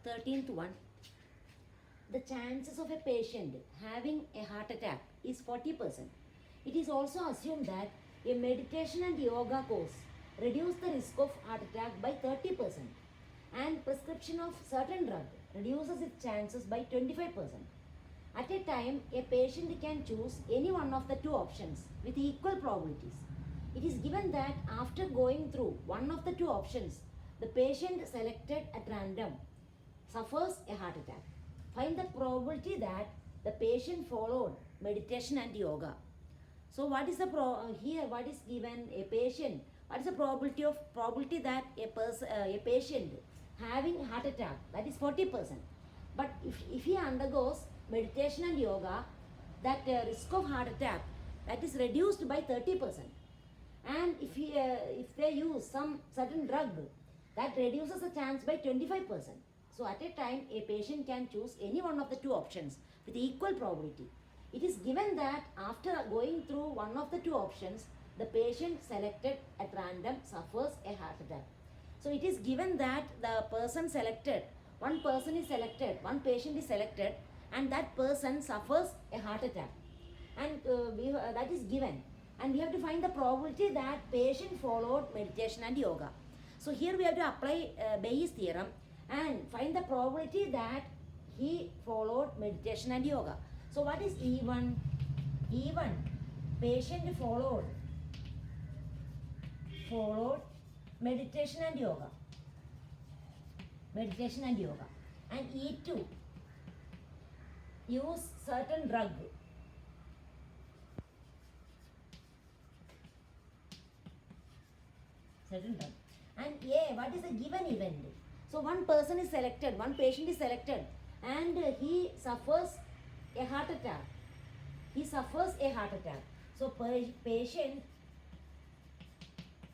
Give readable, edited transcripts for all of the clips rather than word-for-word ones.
13th one. The chances of a patient having a heart attack is 40%. It is also assumed that a meditation and yoga course reduce the risk of heart attack by 30%, and prescription of certain drug reduces its chances by 25%. At a time, a patient can choose any one of the two options with equal probabilities. It is given that after going through one of the two options, the patient selected at random suffers a heart attack. Find the probability that the patient followed meditation and yoga. So what is the here? What is given? A patient. What is the probability that a patient having heart attack? That is 40%. But if he undergoes meditation and yoga, that risk of heart attack that is reduced by 30%. And if they use some certain drug, that reduces the chance by 25%. So at a time, a patient can choose any one of the two options with equal probability. It is given that after going through one of the two options, the patient selected at random suffers a heart attack. So it is given that the person selected, one person is selected, one patient is selected, and that person suffers a heart attack. And that is given. And we have to find the probability that patient followed meditation and yoga. So here we have to apply Bayes' theorem and find the probability that he followed meditation and yoga. So what is E1? E1, patient followed meditation and yoga. Meditation and yoga. And E2, use certain drug. Certain drug. And A, what is the given event? So one person is selected, one patient is selected, and he suffers a heart attack. He suffers a heart attack. So patient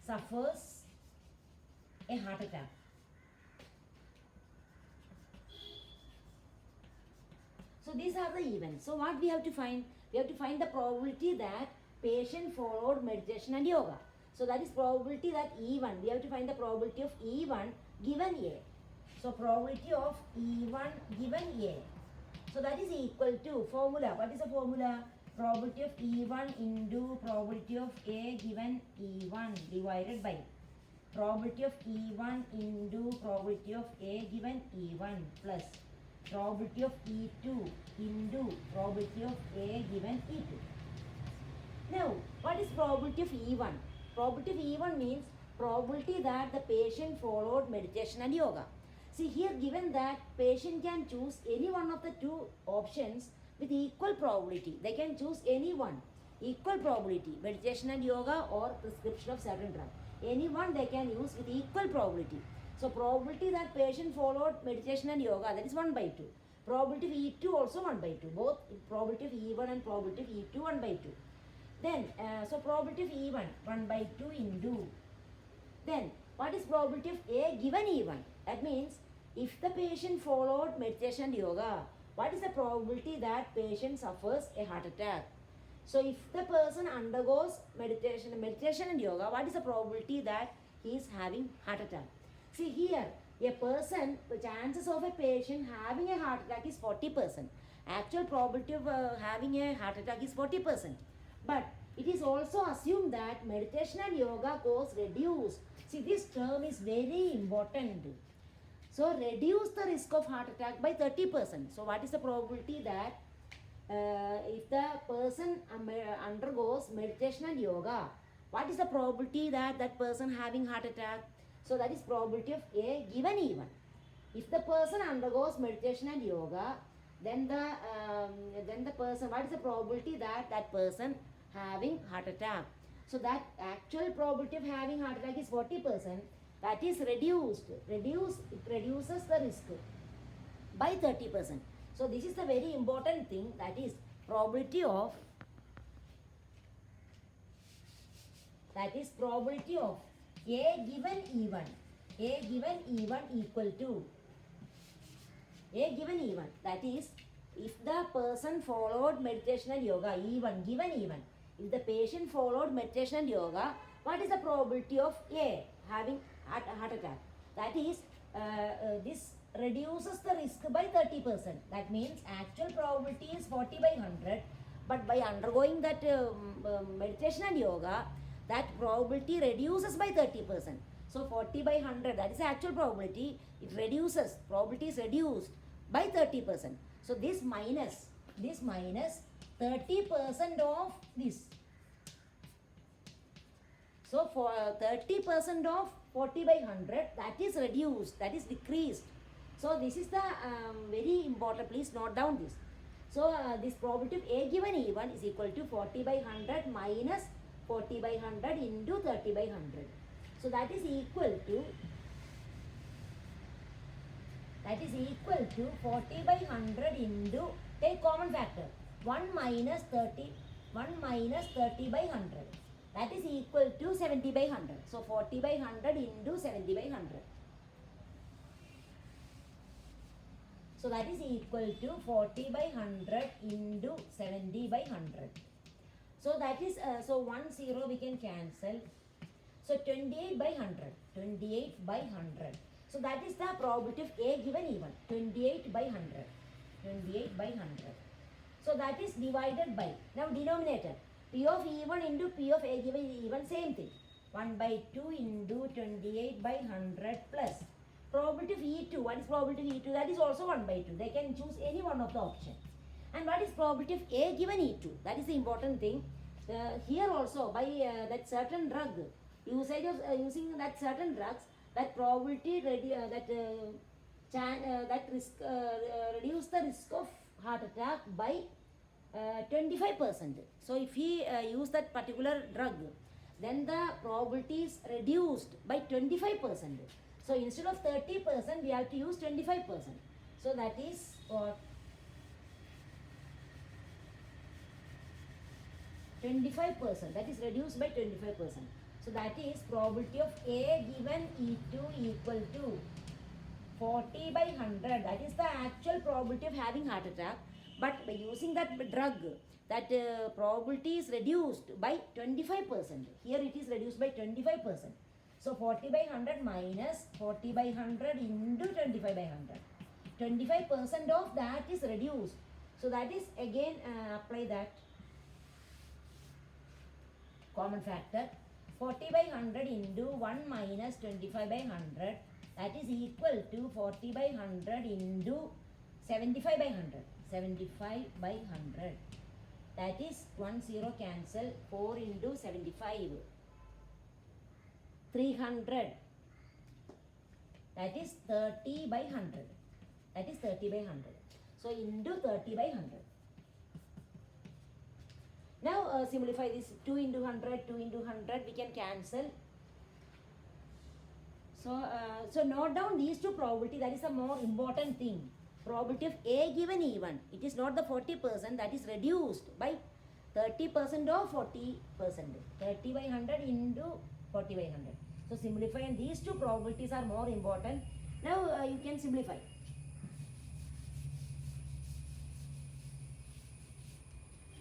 suffers a heart attack. So these are the events. So what we have to find? We have to find the probability that patient followed meditation and yoga. So that is probability that E1. We have to find the probability of E1 given A. So probability of E1 given A. So that is equal to formula. What is the formula? Probability of E1 into probability of A given E1 divided by probability of E1 into probability of A given E1 plus probability of E2 into probability of A given E2. Now, what is probability of E1? Probability of E1 means probability that the patient followed meditation and yoga. See here given that patient can choose any one of the two options with equal probability. They can choose any one, equal probability, meditation and yoga or prescription of certain drug. Any one they can use with equal probability. So probability that patient followed meditation and yoga, that is 1 by 2. Probability of E2 also 1 by 2. Both probability of E1 and probability of E2 1 by 2. Then, so probability of E1 1 by 2 into. Then, what is probability of A given E1? That means, if the patient followed meditation and yoga, what is the probability that patient suffers a heart attack? So, if the person undergoes meditation and yoga, what is the probability that he is having heart attack? See here, a person, the chances of a patient having a heart attack is 40%. Actual probability of having a heart attack is 40%. But it is also assumed that meditation and yoga course reduce. See, this term is very important. So, reduce the risk of heart attack by 30%. So, what is the probability that if the person undergoes meditation and yoga, what is the probability that that person having heart attack? So, that is probability of A given E1. If the person undergoes meditation and yoga, then the person, what is the probability that that person having heart attack? So that actual probability of having heart attack is 40%. That is reduced. It reduces the risk by 30%. So this is the very important thing, that is probability of A given E1. A given E1 equal to A given E1. That is, if the person followed meditation and yoga, E1, given E1. If the patient followed meditation and yoga, what is the probability of A having heart attack? That is, this reduces the risk by 30%. That means actual probability is 40 by 100, but by undergoing that meditation and yoga, that probability reduces by 30%. So 40 by 100, that is the actual probability. It reduces, probability is reduced by 30%. So this minus 30% of this. So for 30% of 40 by 100, that is reduced, that is decreased. So this is the very important, please note down this. So this probability of A given E1 is equal to 40 by 100 minus 40 by 100 into 30 by 100. So that is equal to 40 by 100 into, take common factor, 1 minus 30 by 100. That is equal to 70 by 100. So 40 by 100 into 70 by 100. So that is equal to 40 by 100 into 70 by 100. So that is, so 1 0 we can cancel. So 28 by 100. 28 by 100. So that is the probability of A given E1. 28 by 100. 28 by 100. So that is divided by, now denominator, P of E1 into P of A given E1, same thing. 1 by 2 into 28 by 100 plus probability of E2. What is probability of E2? That is also 1 by 2. They can choose any one of the option. And what is probability of A given E2? That is the important thing. Here also, by that certain drug, usage of using that certain drugs, that probability that risk reduce the risk of heart attack by 25%. So if he use that particular drug, then the probability is reduced by 25%. So instead of 30%, we have to use 25%. So that is what? 25%. That is reduced by 25%. So that is probability of A given E2 equal to 40 by 100. That is the actual probability of having heart attack. But by using that drug, that probability is reduced by 25%. Here it is reduced by 25%. So 40 by 100 minus 40 by 100 into 25 by 100. 25% of that is reduced. So that is again apply that common factor. 40 by 100 into 1 minus 25 by 100, that is equal to 40 by 100 into 75 by 100. 75 by 100. That is 1 0 cancel, 4 into 75. 300. That is 30 by 100. That is 30 by 100. So into 30 by 100. Now simplify this. 2 into 100, 2 into 100, we can cancel. So note down these two probability. That is the more important thing. Probability of A given E1. It is not the 40%, that is reduced by 30% or 40%. 30 by 100 into 40 by 100. So simplify, and these two probabilities are more important. Now you can simplify.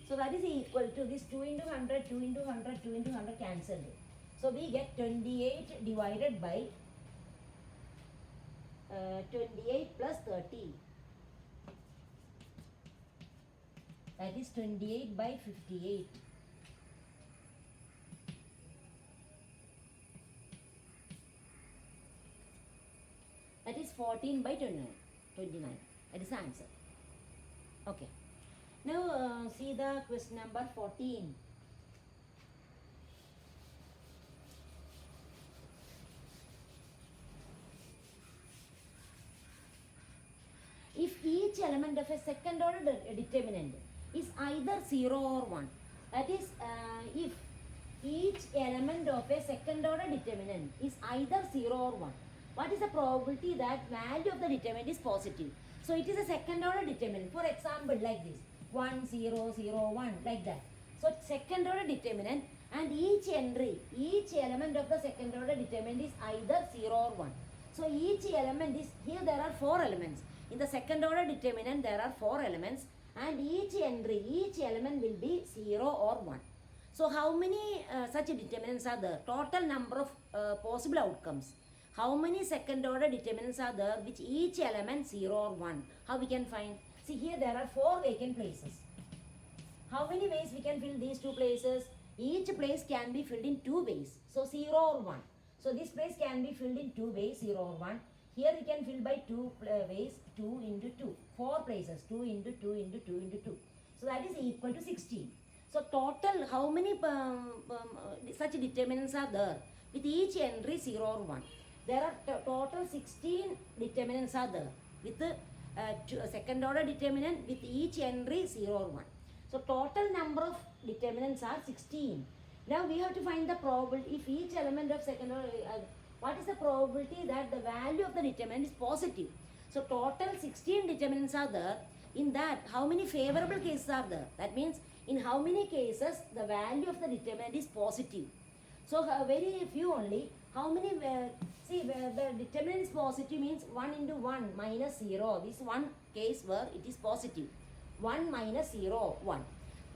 So that is equal to this 2 into 100, 2 into 100, 2 into 100 cancelled. So we get 28 divided by 28 plus 30. That is 28 by 58. That is 14 by 29. That is the answer. Okay. Now see the question number 14. If each element of a second order determinant is either 0 or 1, that is if each element of a second order determinant is either 0 or 1, what is the probability that value of the determinant is positive? So it is a second order determinant. For example, like this, 1 0 0 1, like that. So second order determinant, and each entry, each element of the second order determinant is either 0 or 1. So each element is, here there are 4 elements. In the second order determinant there are 4 elements, and each entry, each element will be 0 or 1. So how many such determinants are there? Total number of possible outcomes. how many second order determinants are there which each element 0 or 1? How we can find? See here there are 4 vacant places. How many ways we can fill these 2 places? Each place can be filled in 2 ways. So 0 or 1. So this place can be filled in 2 ways, 0 or 1. Here we can fill by 2 ways, 2 into 2. 4 places, 2 into 2 into 2 into 2. So that is equal to 16. So total, how many such determinants are there? With each entry 0 or 1. There are total 16 determinants are there. With the second order determinant with each entry 0 or 1. So total number of determinants are 16. Now we have to find the probability if each element of second order, what is the probability that the value of the determinant is positive. So total 16 determinants are there. In that, how many favorable cases are there? That means in how many cases the value of the determinant is positive. So very few only. How many, see the determinant is positive means 1 into 1 minus 0. This one case where it is positive. 1 minus 0, 1.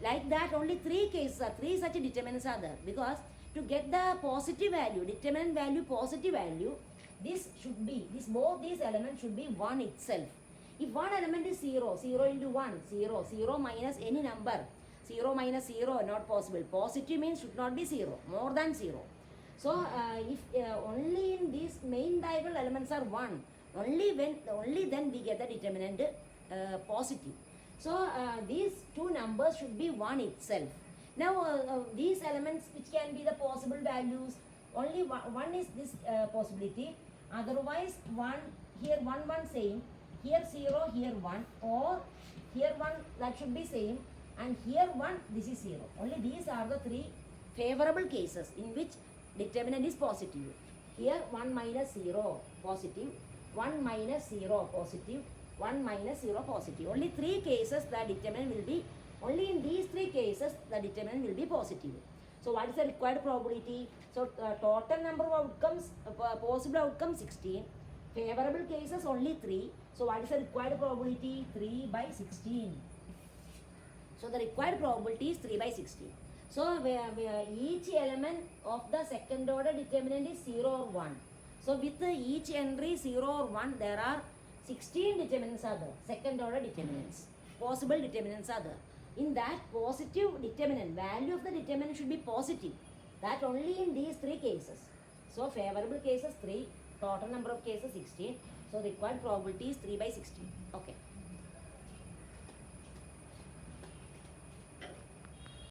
Like that only 3 cases are, 3 such determinants are there. Because to get the positive value, determinant value, positive value, this should be, both these elements should be 1 itself. If one element is 0, 0 into 1, 0, 0 minus any number, 0 minus 0 not possible. Positive means should not be 0, more than 0. So if only in these main diagonal elements are 1, only then we get the determinant positive. So these 2 numbers should be 1 itself. Now these elements which can be the possible values, only one is this possibility. Otherwise 1, here 1 same, here 0, here 1, or here 1 that should be same, and here 1 this is 0. Only these are the 3 favorable cases in which determinant is positive. Here 1 minus 0 positive, 1 minus 0 positive, 1 minus 0 positive. Only 3 cases the determinant will be, only in these 3 cases the determinant will be positive. So what is the required probability? So total number of outcomes, possible outcomes 16. Favorable cases only 3. So what is the required probability? 3 by 16. So the required probability is 3 by 16. So where each element of the second order determinant is 0 or 1. So with each entry 0 or 1, there are 16 determinants are there. Second order determinants. Possible determinants are there. In that positive determinant, value of the determinant should be positive. That only in these 3 cases. So favorable cases 3, total number of cases 16. So required probability is 3 by 16. Okay.